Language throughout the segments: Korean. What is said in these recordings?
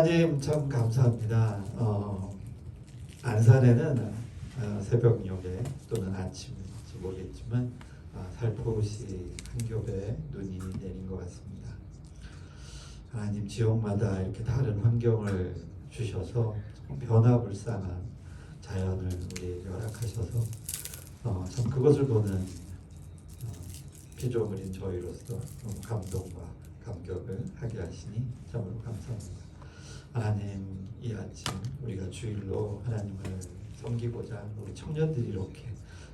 하나님 참 감사합니다. 안산에는 새벽녘에 또는 아침인지 모르겠지만 살포시 한 겹의 눈이 내린 것 같습니다. 하나님 지역마다 이렇게 다른 환경을 주셔서 변화불상한 자연을 우리 열악하셔서 참 그것을 보는 피조물인 저희로서 너무 감동과 감격을 하게 하시니 참으로 감사합니다. 하나님, 이 아침 우리가 주일로 하나님을 섬기고자 우리 청년들이 이렇게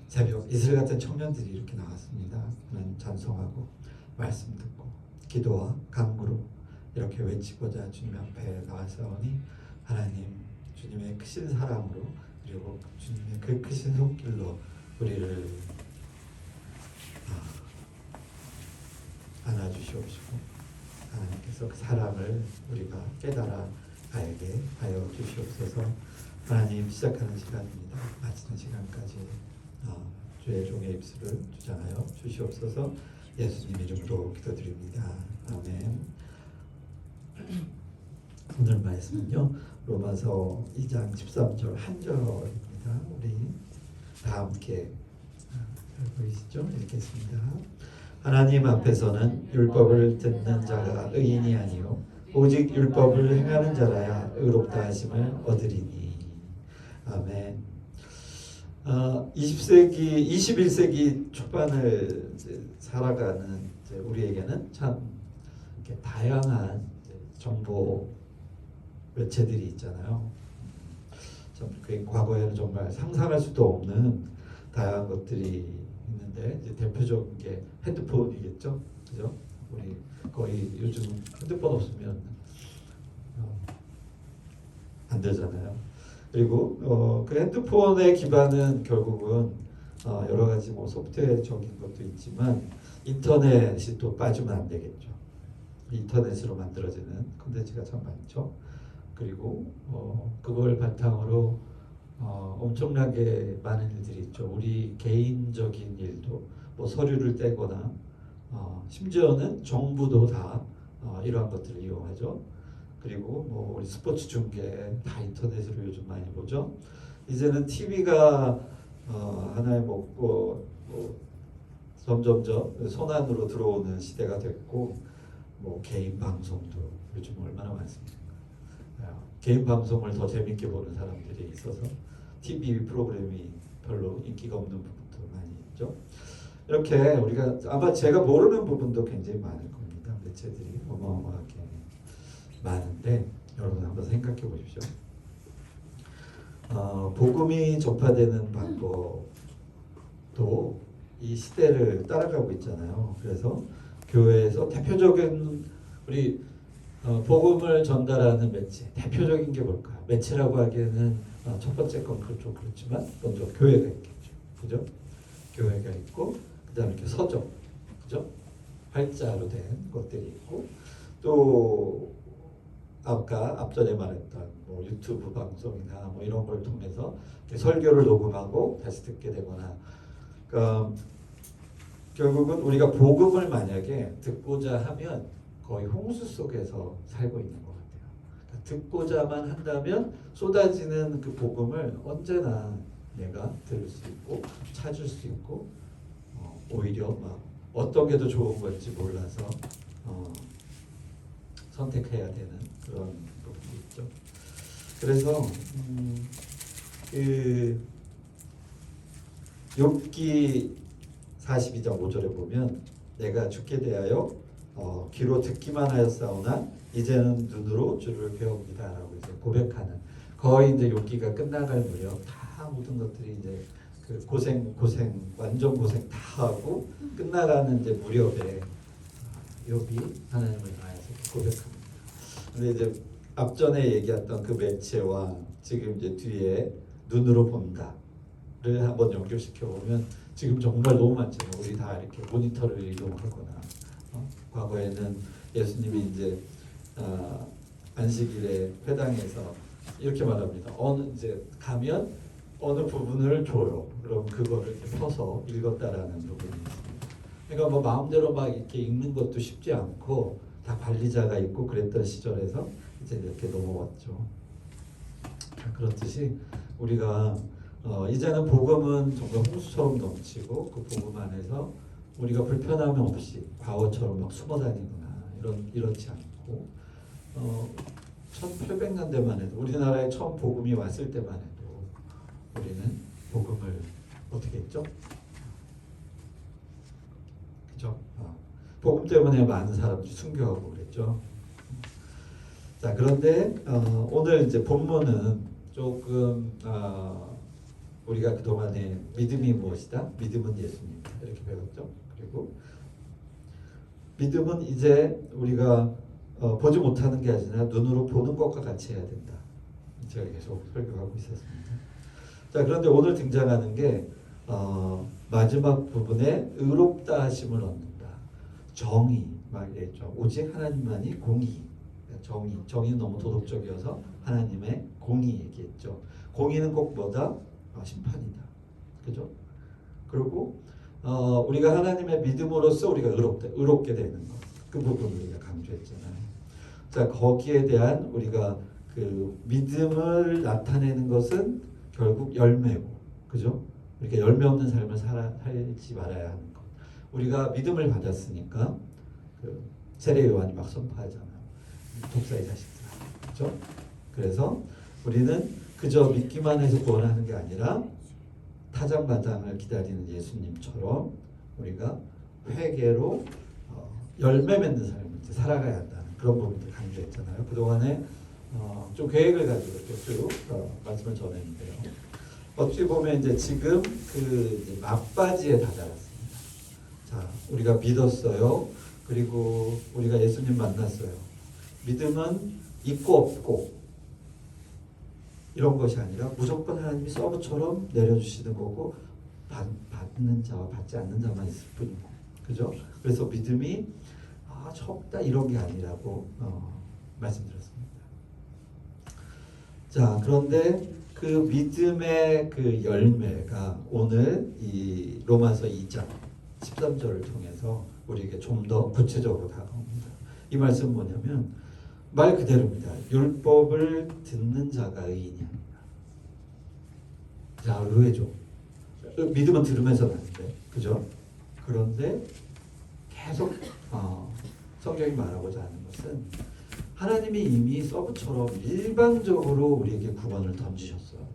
새벽 이슬 같은 청년들이 이렇게 나왔습니다. 하나님 찬송하고 말씀 듣고 기도와 간구로 이렇게 외치고자 주님 앞에 나왔사오니 하나님 주님의 크신 사랑으로 그리고 주님의 그 크신 손길로 우리를 안아주시옵시고 하나님께서 그 사랑을 우리가 깨달아 알게 하여 주시옵소서. 하나님, 시작하는 시간입니다. 마치는 시간까지 주의 종의 입술을 주장하여 주시옵소서. 예수님 이름으로 기도드립니다. 아멘. 오늘 말씀은요, 로마서 2장 13절 한 절입니다. 우리 다 함께 보이시죠? 읽겠습니다. 하나님 앞에서는 율법을 듣는 자가 의인이 아니요 오직 율법을 행하는 자라야 의롭다 하심을 얻으리니. 아멘. 20세기, 21세기 초반을 살아가는 우리에게는 참 이렇게 다양한 정보 매체들이 있잖아요. 참 그 과거에는 정말 상상할 수도 없는 다양한 것들이 있는데 이제 대표적인 게 핸드폰이겠죠, 그죠? 우리 거의 요즘 핸드폰 없으면 안 되잖아요. 그리고 그 핸드폰의 기반은 결국은 여러 가지 뭐 소프트웨어적인 것도 있지만 인터넷이 또 빠지면 안 되겠죠. 인터넷으로 만들어지는 콘텐츠가 참 많죠. 그리고 그걸 바탕으로 엄청나게 많은 일들이 있죠. 우리 개인적인 일도 뭐 서류를 떼거나 심지어는 정부도 다 이러한 것들을 이용하죠. 그리고 뭐 우리 스포츠 중계 다 인터넷으로 요즘 많이 보죠. 이제는 TV가 하나의 뭐 점점점 손안으로 들어오는 시대가 됐고 뭐 개인 방송도 요즘 얼마나 많습니까? 개인 방송을 더 재밌게 보는 사람들이 있어서 TV 프로그램이 별로 인기가 없는 부분도 많이 있죠. 이렇게 우리가 아마 제가 모르는 부분도 굉장히 많을 겁니다. 매체들이 어마어마하게 많은데 여러분 한번 생각해 보십시오. 복음이 전파되는 방법도 이 시대를 따라가고 있잖아요. 그래서 교회에서 대표적인 우리 복음을 전달하는 매체, 대표적인 게 뭘까요? 매체라고 하기에는 첫 번째 건 좀 그렇지만 먼저 교회가 있겠죠, 그죠? 교회가 있고 그다음에 이렇게 서적, 그죠? 활자로 된 것들이 있고 또 아까 앞전에 말했던 뭐 유튜브 방송이나 뭐 이런 걸 통해서 설교를 녹음하고 다시 듣게 되거나, 그러니까 결국은 우리가 복음을 만약에 듣고자 하면 거의 홍수 속에서 살고 있는 것 같아요. 그러니까 듣고자만 한다면 쏟아지는 그 복음을 언제나 내가 들을 수 있고 찾을 수 있고 오히려 막 어떤 게 더 좋은 건지 몰라서 선택해야 되는 그런 부분이 있죠. 그래서 그 욥기 42장 5절에 보면 내가 주께 대하여 귀로 듣기만 하였사오나 이제는 눈으로 주를 배웁니다라고 이제 고백하는, 거의 이제 욥기가 끝나갈 무렵 다 모든 것들이 이제 그 고생 완전 고생 다 하고 끝나가는 이제 무렵에 욥이 하나님을 향해서 고백합니다. 근데 이제 앞전에 얘기했던 그 매체와 지금 이제 뒤에 눈으로 본다를 한번 연결시켜 보면 지금 정말 너무 많잖아요. 우리 다 이렇게 모니터를 이용하거나 과거에는 예수님이 이제 안식일에 회당에서 이렇게 말합니다. 이제 가면 어느 부분을 줘요. 그럼 그거를 이렇게 펴서 읽었다라는 부분이 있습니다. 그러니까 뭐 마음대로 막 이렇게 읽는 것도 쉽지 않고 다 관리자가 있고 그랬던 시절에서 이제 이렇게 넘어왔죠. 그렇듯이 우리가 이제는 복음은 정말 홍수처럼 넘치고 그 복음 안에서 우리가 불편함이 없이 과거처럼 막 숨어 다니거나 이렇지 않고 1800년대만 해도 우리나라에 처음 복음이 왔을 때만 해도 우리는 복음을 어떻게 했죠? 그죠? 복음 때문에 많은 사람들이 순교하고 그랬죠. 자, 그런데 오늘 이제 본문은 조금 우리가 그동안에 믿음이 무엇이다? 믿음은 예수님이다. 이렇게 배웠죠. 그리고 믿음은 이제 우리가 보지 못하는 게 아니라 눈으로 보는 것과 같이 해야 된다. 제가 계속 설교하고 있었습니다. 자, 그런데 오늘 등장하는 게 마지막 부분에 의롭다 하심을 얻는다. 정의 말이죠. 오직 하나님만이 공의. 정의는 너무 도덕적이어서 하나님의 공의 얘기했죠. 공의는 꼭 뭐다? 심판이다. 그죠? 그리고 우리가 하나님의 믿음으로써 우리가 의롭게 되는 것. 그 부분을 우리가 강조했잖아요. 자, 거기에 대한 우리가 그 믿음을 나타내는 것은 결국 열매고, 그죠? 이렇게 열매 없는 삶을 살지 말아야 하는 것. 우리가 믿음을 받았으니까 그 세례 요한이 막 선포하잖아요. 독사의 자식들아, 그렇죠? 그래서 우리는 그저 믿기만 해서 구원하는 게 아니라 타장마장을 기다리는 예수님처럼 우리가 회개로 열매 맺는 삶을 살아가야 한다는 그런 부분들 강조했잖아요. 그동안에 좀 계획을 가지고 이렇게 쭉 말씀을 전했는데요. 어찌 보면 이제 지금 그 이제 막바지에 다다랐습니다. 자, 우리가 믿었어요. 그리고 우리가 예수님 만났어요. 믿음은 있고 없고 이런 것이 아니라 무조건 하나님이 서브처럼 내려주시는 거고 받는 자와 받지 않는 자만 있을 뿐이고, 그죠? 그래서 믿음이 적다 이런 게 아니라고 말씀드렸습니다. 자, 그런데 그 믿음의 그 열매가 오늘 이 로마서 2장 13절을 통해서 우리에게 좀 더 구체적으로 다가옵니다. 이 말씀은 뭐냐면 말 그대로입니다. 율법을 듣는 자가 의인이 아니다. 자, 의외죠. 믿음은 들으면서 나는데, 그죠? 그런데 계속 성경이 말하고자 하는 것은 하나님이 이미 서브처럼 일방적으로 우리에게 구원을 던져주셨어요.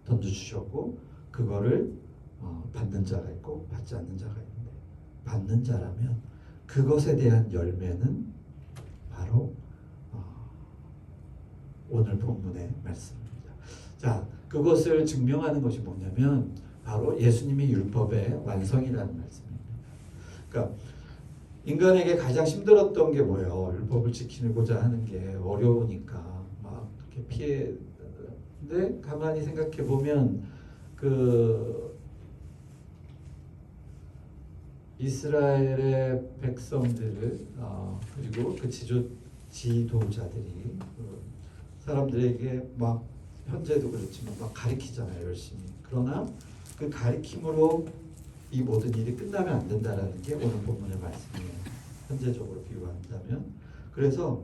던져주셨고 그거를 받는 자가 있고 받지 않는 자가 있는데, 받는 자라면 그것에 대한 열매는 바로 오늘 본문의 말씀입니다. 자, 그것을 증명하는 것이 뭐냐면 바로 예수님이 율법의 완성이라는 말씀입니다. 그러니까 인간에게 가장 힘들었던 게 뭐예요? 율법을 지키고자 하는 게 어려우니까 막 이렇게 피해. 근데 가만히 생각해 보면 그 이스라엘의 백성들을 그리고 그 지도자들이 사람들에게 막 현재도 그렇지만 막 가르치잖아요, 열심히. 그러나 그 가르침으로 이 모든 일이 끝나면 안 된다라는 게 오늘 본문의 말씀이에요. 현재적으로 비유한다면. 그래서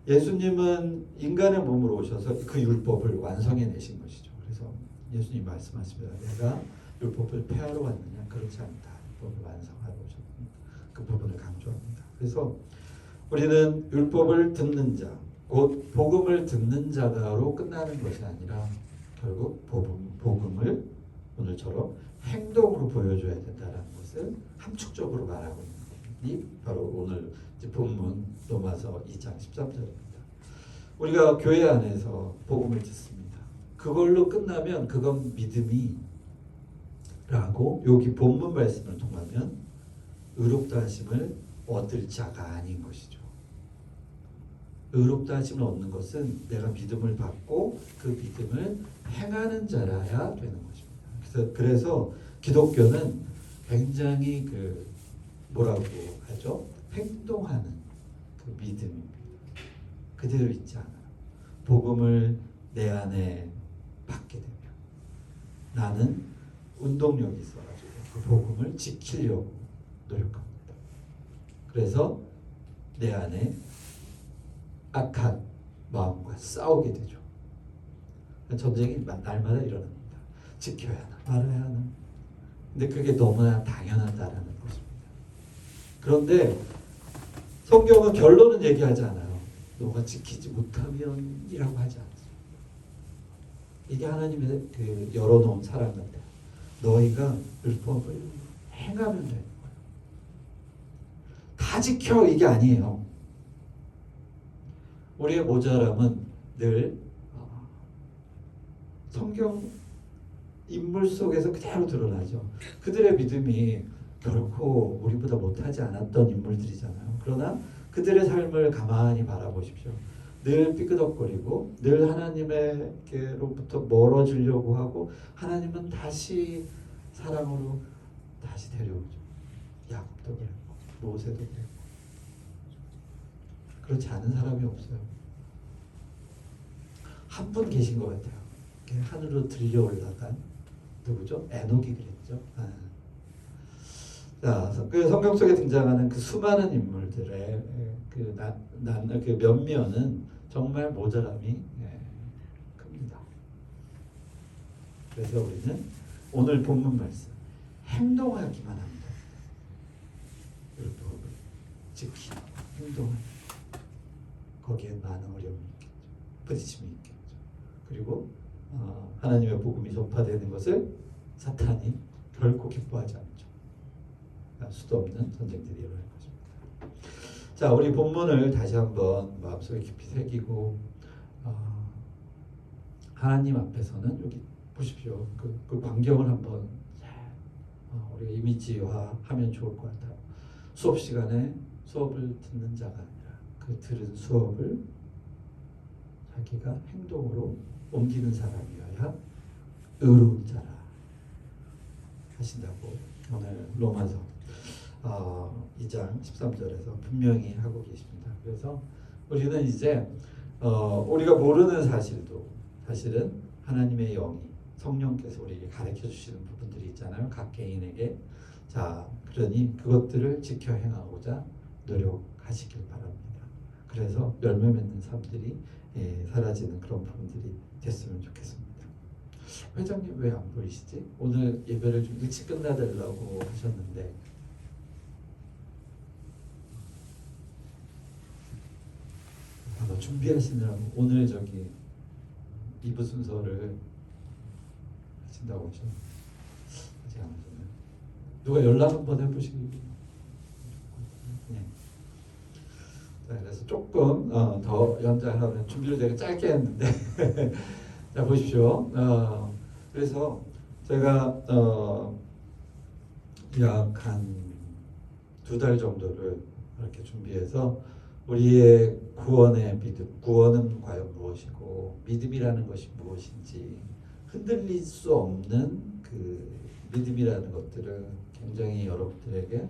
예수님은 인간의 몸으로 오셔서 그 율법을 완성해내신 것이죠. 그래서 예수님 말씀하십니다. 내가 율법을 폐하러 왔느냐? 그렇지 않다. 율법을 완성하러 오셨습니다. 그 부분을 강조합니다. 그래서 우리는 율법을 듣는 자, 곧 복음을 듣는 자가로 끝나는 것이 아니라 결국 복음을 오늘처럼 행동으로 보여줘야 된다는 것을 함축적으로 말하고 있는 것이 바로 오늘 본문 로마서 2장 13절입니다. 우리가 교회 안에서 복음을 듣습니다. 그걸로 끝나면 그건 믿음이라고 여기 본문 말씀을 통하면 의롭다 하심을 얻을 자가 아닌 것이죠. 의롭다 하심을 얻는 것은 내가 믿음을 받고 그 믿음을 행하는 자라야 되는 것입니다. 그래서 기독교는 굉장히 그 뭐라고 하죠? 행동하는 그 믿음입니다. 그대로 있지 않아요. 복음을 내 안에 받게 되면 나는 운동력이 있어가지고 그 복음을 지키려고 노력합니다. 그래서 내 안에 악한 마음과 싸우게 되죠. 전쟁이 날마다 일어납니다. 지켜야 하나 말아야 하나. 근데 그게 너무나 당연하다라는 것입니다. 그런데 성경은 결론은 얘기하지 않아요. 너가 지키지 못하면 이라고 하지 않아요. 이게 하나님의 그 열어놓은 사랑 같아요. 너희가 율법을 행하면 되는 거예요. 다 지켜 이게 아니에요. 우리의 모자람은 늘 성경 인물 속에서 그대로 드러나죠. 그들의 믿음이 결코 우리보다 못하지 않았던 인물들이잖아요. 그러나 그들의 삶을 가만히 바라보십시오. 늘 삐끄덕거리고 늘 하나님께로부터 멀어지려고 하고 하나님은 다시 사랑으로 다시 데려오죠. 야곱도 그랬고 모세도 그랬고. 그렇지 않은 사람이 없어요. 한 분 계신 것 같아요. 하늘로 들려 올라간 누구죠? 에녹이 그랬죠. 자, 그 성경 속에 등장하는 그 수많은 인물들의 그 면면은 정말 모자람이 큽니다. 그래서 우리는 오늘 본문 말씀 행동하기만 합니다. 율법을 지키고 행동하기. 거기에 많은 어려움이 있겠죠. 부딪힘이 있겠죠. 그리고 하나님의 복음이 전파되는 것을 사탄이 결코 기뻐하지 않죠. 수도 없는 전쟁들이 일어날 것입니다. 자, 우리 본문을 다시 한번 마음속에 깊이 새기고 하나님 앞에서는 여기 보십시오. 그 광경을 한번 우리가 이미지화하면 좋을 것 같아요. 수업 시간에 수업을 듣는 자가 아니라 그 들은 수업을 자기가 행동으로 옮기는 사람이어야 의로운 자라 하신다고 오늘 로마서 2장 13절에서 분명히 하고 계십니다. 그래서 우리는 이제 우리가 모르는 사실도 사실은 하나님의 영이 성령께서 우리에게 가르쳐 주시는 부분들이 있잖아요. 각 개인에게. 자, 그러니 그것들을 지켜 행하고자 노력하시길 바랍니다. 그래서 열매 맺는 삶들이 사라지는 그런 부분들이 됐으면 좋겠습니다. 회장님 왜 안 보이시지? 오늘 예배를 좀 일찍 끝나달라고 하셨는데 아마 준비하시느라고 오늘 저기 2부 순서를 하신다고 하셨는데 아직 안 하셨나요? 누가 연락 한번 해보시기. 네. 자, 그래서 조금 더 연장하면 준비를 되게 짧게 했는데 자, 보십시오. 그래서 제가 약 한 2달 정도를 이렇게 준비해서 우리의 구원의 믿음, 구원은 과연 무엇이고 믿음이라는 것이 무엇인지 흔들릴 수 없는 그 믿음이라는 것들을 굉장히 여러분들에게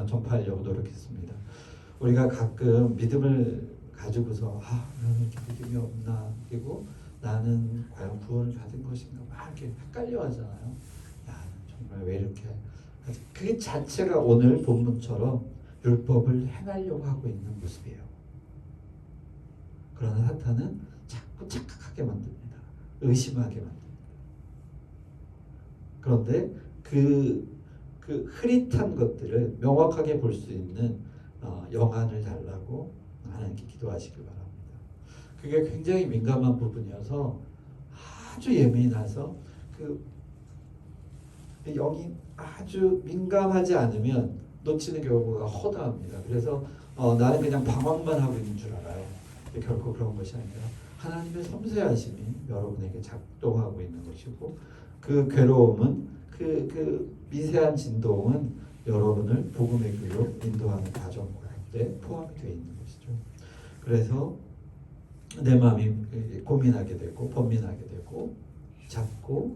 전파하려고 노력했습니다. 우리가 가끔 믿음을 가지고서 나는 이렇게 믿음이 없나, 그리고 나는 과연 구원을 받은 것인가 막 이렇게 헷갈려 하잖아요. 나는 정말 왜 이렇게 하지? 그게 자체가 오늘 본문처럼 율법을 행하려고 하고 있는 모습이에요. 그러나 사탄은 자꾸 착각하게 만듭니다. 의심하게 만듭니다. 그런데 그 흐릿한 것들을 명확하게 볼 수 있는 영안을 달라고 하나님께 기도하시길 바랍니다. 그게 굉장히 민감한 부분이어서 아주 예민해서 그 영이 아주 민감하지 않으면 놓치는 경우가 허다합니다. 그래서 나는 그냥 방황만 하고 있는 줄 알아요. 결코 그런 것이 아니라 하나님의 섬세하심이 여러분에게 작동하고 있는 것이고 그 괴로움은 그 미세한 진동은 여러분을 복음의 길로 인도하는 과정 가운데 포함이 되어 있는 것이죠. 그래서 내 마음이 고민하게 되고 번민하게 되고 자꾸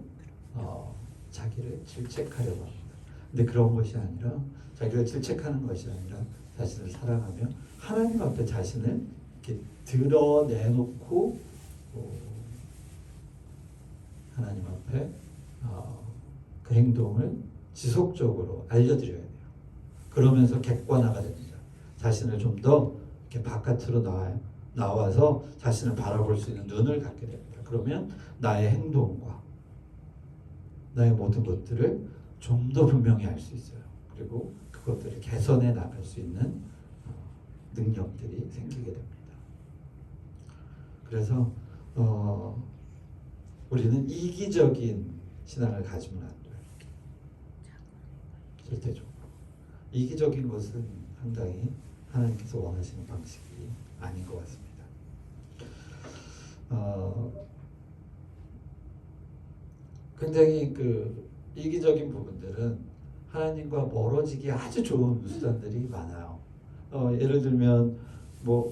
자기를 질책하려고 합니다. 근데 그런 것이 아니라 자기를 질책하는 것이 아니라 자신을 사랑하며 하나님 앞에 자신을 이렇게 드러내놓고 하나님 앞에 그 행동을 지속적으로 알려드려야 돼요. 그러면서 객관화가 됩니다. 자신을 좀 더 이렇게 바깥으로 나와서 자신을 바라볼 수 있는 눈을 갖게 됩니다. 그러면 나의 행동과 나의 모든 것들을 좀 더 분명히 알 수 있어요. 그리고 그것들을 개선해 나갈 수 있는 능력들이 생기게 됩니다. 그래서 우리는 이기적인 신앙을 가지면 안 돼요. 절대적으로. 이기적인 것은 상당히 하나님께서 원하시는 방식이 아닌 것 같습니다. 굉장히 그 이기적인 부분들은 하나님과 멀어지기 아주 좋은 수단들이 많아요. 예를 들면 뭐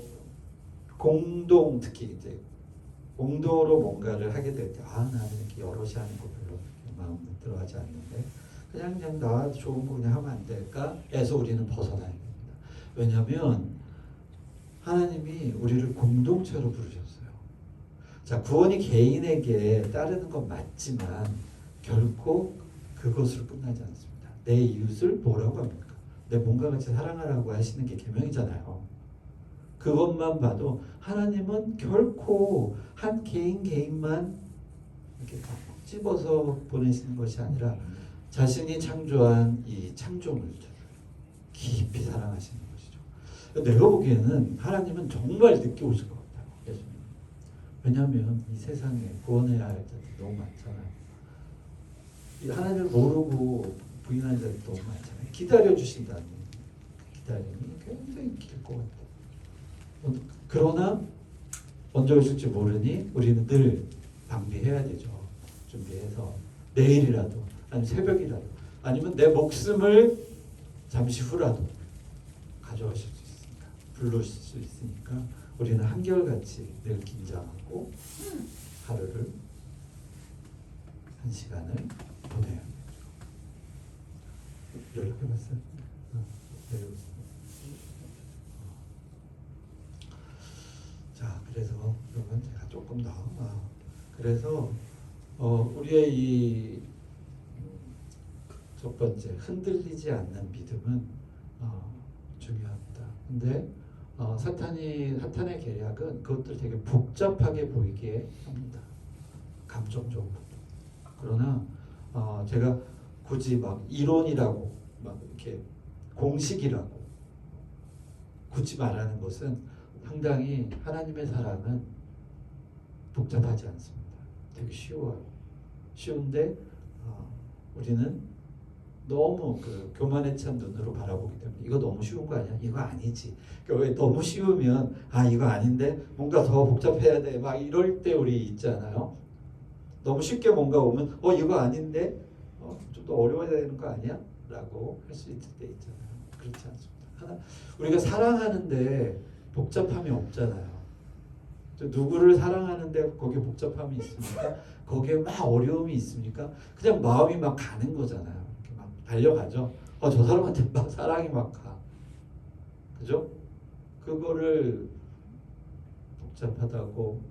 특히 이제 공동으로 뭔가를 하게 될 때, 나는 이렇게 여럿이 하는 거 별로 마음에 들어하지 않는데 그냥 나 좋은 거 그냥 하면 안 될까? 에서 우리는 벗어나야 됩니다. 왜냐하면 하나님이 우리를 공동체로 부르셨어요. 자, 구원이 개인에게 따르는 건 맞지만 결코 그것으로 끝나지 않습니다. 내 이웃을 뭐라고 합니까? 내 몸과 같이 사랑하라고 하시는 게 계명이잖아요. 그것만 봐도 하나님은 결코 한 개인만 이렇게 집어서 보내시는 것이 아니라 자신이 창조한 이 창조물들을 깊이 사랑하시는 것이죠. 내가 보기에는 하나님은 정말 늦게 오실 것 같아요. 예수님. 왜냐하면 이 세상에 구원해야 할 자들이 너무 많잖아요. 하나님을 모르고 부인하는 자들이 너무 많잖아요. 기다려주신다는 기다림이 굉장히 길 것 같아요. 그러나 언제 오실지 모르니 우리는 늘 방비해야 되죠. 준비해서 내일이라도 아니면 새벽이라도 아니면 내 목숨을 잠시 후라도 가져가실 수 있으니까 불러오실 수 있으니까 우리는 한결같이 늘 긴장하고 하루를 한 시간을 보내야 되죠. 연락해봤어요? 자, 그래서 그러면 제가 조금 더 그래서 우리의 이 첫 번째 흔들리지 않는 믿음은 중요합니다. 근데 사탄의 계략은 그것들 되게 복잡하게 보이게 합니다. 감정적으로. 그러나 제가 굳이 막 이론이라고 막 이렇게 공식이라고 굳이 말하는 것은 상당히 하나님의 사랑은 복잡하지 않습니다. 되게 쉬워요. 쉬운데 우리는 너무 그 교만에 찬 눈으로 바라보기 때문에 이거 너무 쉬운 거 아니야? 이거 아니지. 그러니까 너무 쉬우면 이거 아닌데 뭔가 더 복잡해야 돼. 막 이럴 때 우리 있잖아요. 너무 쉽게 뭔가 오면 이거 아닌데 좀 더 어려워야 되는 거 아니야? 라고 할 수 있을 때 있잖아요. 그렇지 않습니다. 우리가 사랑하는데 복잡함이 없잖아요. 누구를 사랑하는데 거기에 복잡함이 있습니까? 거기에 막 어려움이 있습니까? 그냥 마음이 막 가는 거잖아요. 이렇게 막 달려가죠. 저 사람한테 막 사랑이 막 가. 그죠? 그거를 복잡하다고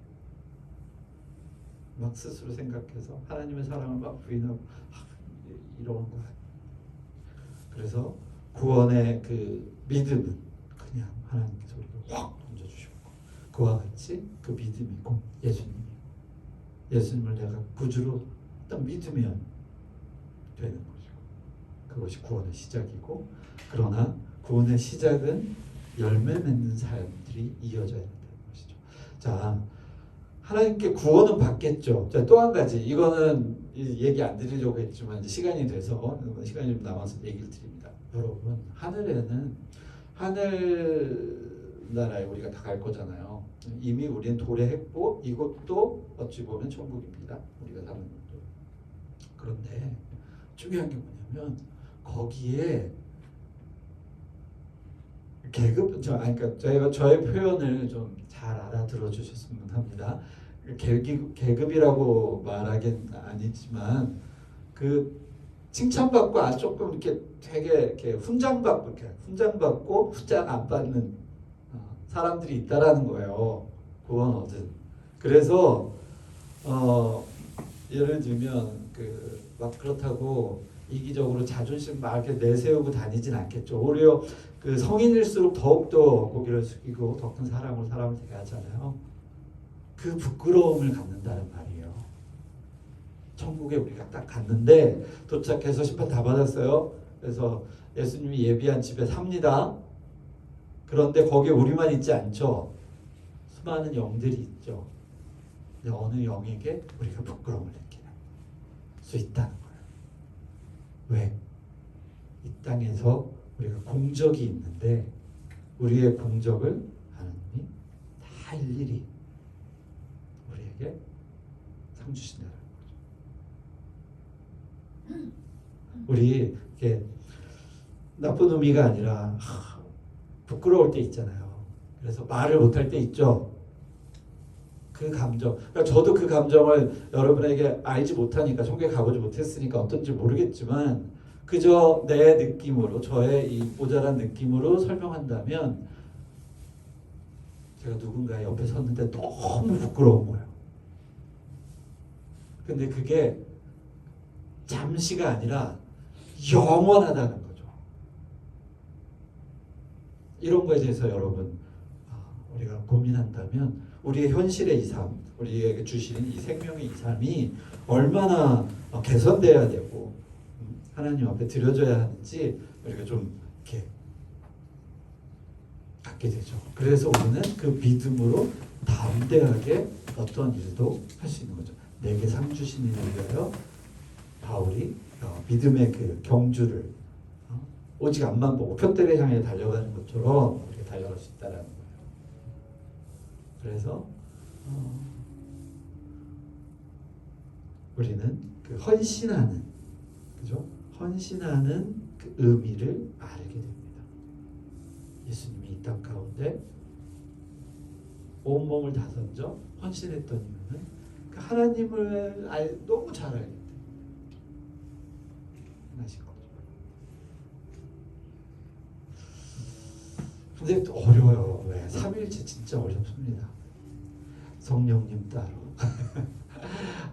막 스스로 생각해서 하나님의 사랑을 막 부인하고 이런 거 아니에요. 그래서 구원의 그 믿음은 그냥 하나님께서 우리를 확 던져주셨고 그와 같이 그 믿음이 곧 예수님이에요. 예수님을 내가 구주로 딱 믿으면 되는 것이고 그것이 구원의 시작이고 그러나 구원의 시작은 열매 맺는 삶들이 이어져야 된다는 것이죠. 자, 하나님께 구원은 받겠죠. 자, 또 한 가지 이거는 얘기 안 드리려고 했지만 이제 시간이 돼서 시간이 좀 남아서 얘기를 드립니다. 여러분 하늘에는 하늘나라에 우리가 다 갈 거잖아요. 이미 우리는 도래했고 이것도 어찌 보면 천국입니다. 우리가 사는 것도. 그런데 중요한 게 뭐냐면 거기에 그러니까 저의 표현을 좀 잘 알아들어 주셨으면 합니다. 계급이라고 말하긴 아니지만 그 칭찬받고 조금 이렇게 되게 이렇게 훈장받고 훈장 안 받는 사람들이 있다라는 거예요. 구원 얻은. 그래서 예를 들면 막 그렇다고 이기적으로 자존심 막 이렇게 내세우고 다니진 않겠죠. 오히려 그 성인일수록 더욱더 고개를 숙이고 더 큰 사랑으로 사람을 대하잖아요. 그 부끄러움을 갖는다는 말이에요. 천국에 우리가 딱 갔는데 도착해서 심판 다 받았어요. 그래서 예수님이 예비한 집에 삽니다. 그런데 거기에 우리만 있지 않죠. 수많은 영들이 있죠. 근데 어느 영에게 우리가 부끄러움을 느끼는 수 있다는 거예요. 왜? 이 땅에서 우리가 공적이 있는데 우리의 공적을 하나님이 다 일일이 우리에게 상 주신다는 거죠. 우리 이렇게 나쁜 의미가 아니라 부끄러울 때 있잖아요. 그래서 말을 못할 때 있죠. 그 감정. 그러니까 저도 그 감정을 여러분에게 알지 못하니까 천국에 가보지 못했으니까 어떤지 모르겠지만 그저 내 느낌으로 저의 이 모자란 느낌으로 설명한다면 제가 누군가의 옆에 섰는데 너무 부끄러운 거예요. 근데 그게 잠시가 아니라 영원하다는 거죠. 이런 거에 대해서 여러분 우리가 고민한다면 우리의 현실의 이 삶, 우리에게 주신 이 생명의 이 삶이 얼마나 개선돼야 되고 하나님 앞에 드려져야 하는지 우리가 좀 이렇게 갖게 되죠. 그래서 우리는 그 믿음으로 담대하게 어떤 일도 할 수 있는 거죠. 내게 상 주신 이를 위하여 바울이 믿음의 그 경주를 오직 앞만 보고 표대를 향해 달려가는 것처럼 우리가 달려갈 수 있다는 거예요. 그래서 우리는 그 헌신하는, 그죠? 헌신하는 그 의미를 알게 됩니다. 예수님이 이 땅 가운데 온몸을 다 던져 헌신했던 이유는 그 하나님을 너무 잘 알기 때문에 하신 거죠. 근데 또 어려워요. 왜? 삼위일체 진짜 어렵습니다. 성령님 따로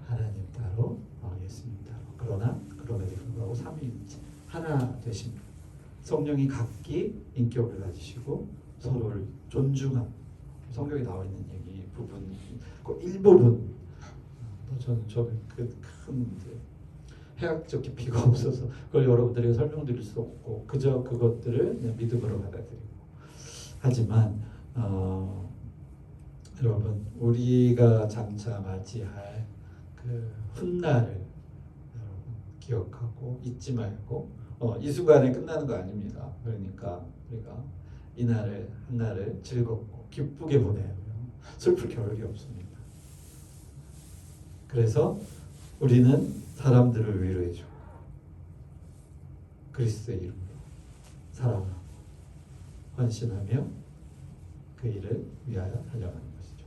하나님 따로 예수님 따로. 그러나 그럼에도 불구하고 삼위일체 하나 되십니다. 성령이 각기 인격을 가지시고 서로를 존중하고 성경에 나와 있는 얘기 부분 그 일부분 저는 그 큰 해학적 깊이가 없어서 그걸 여러분들에게 설명드릴 수 없고 그저 그것들을 그냥 믿음으로 받아들이고 하지만 여러분 우리가 장차 맞이할 그 훗날을 여러분 기억하고 잊지 말고 이 순간에 끝나는 거 아닙니다. 그러니까 우리가 이 날을 한 날을 즐겁고 기쁘게 보내요. 슬플 겨를이 없습니다. 그래서 우리는 사람들을 위로해주고 그리스도의 이름으로 사랑하고 헌신하며 그 일을 위하여 달려가는 것이죠.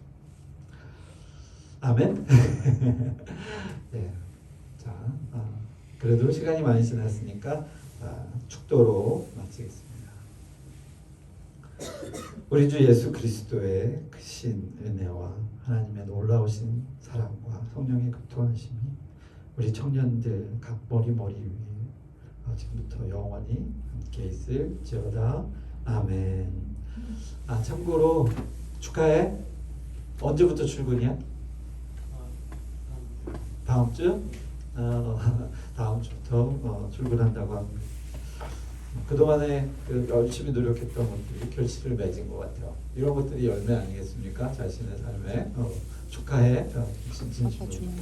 아멘. 네. 자, 그래도 시간이 많이 지났으니까 축도로 마치겠습니다. 우리 주 예수 그리스도의 크신 은혜와 하나님의 놀라우신 사랑과 성령의 교통하심이 우리 청년들 각 머리 위에 지금부터 영원히 함께 있을지어다. 아멘. 참고로 축하해. 언제부터 출근이야? 다음 주? 다음 주부터 출근한다고 합니다. 그동안에 그 열심히 노력했던 것들이 결실을 맺은 것 같아요. 이런 것들이 열매 아니겠습니까? 자신의 삶에 축하해. 진심으로 축하해.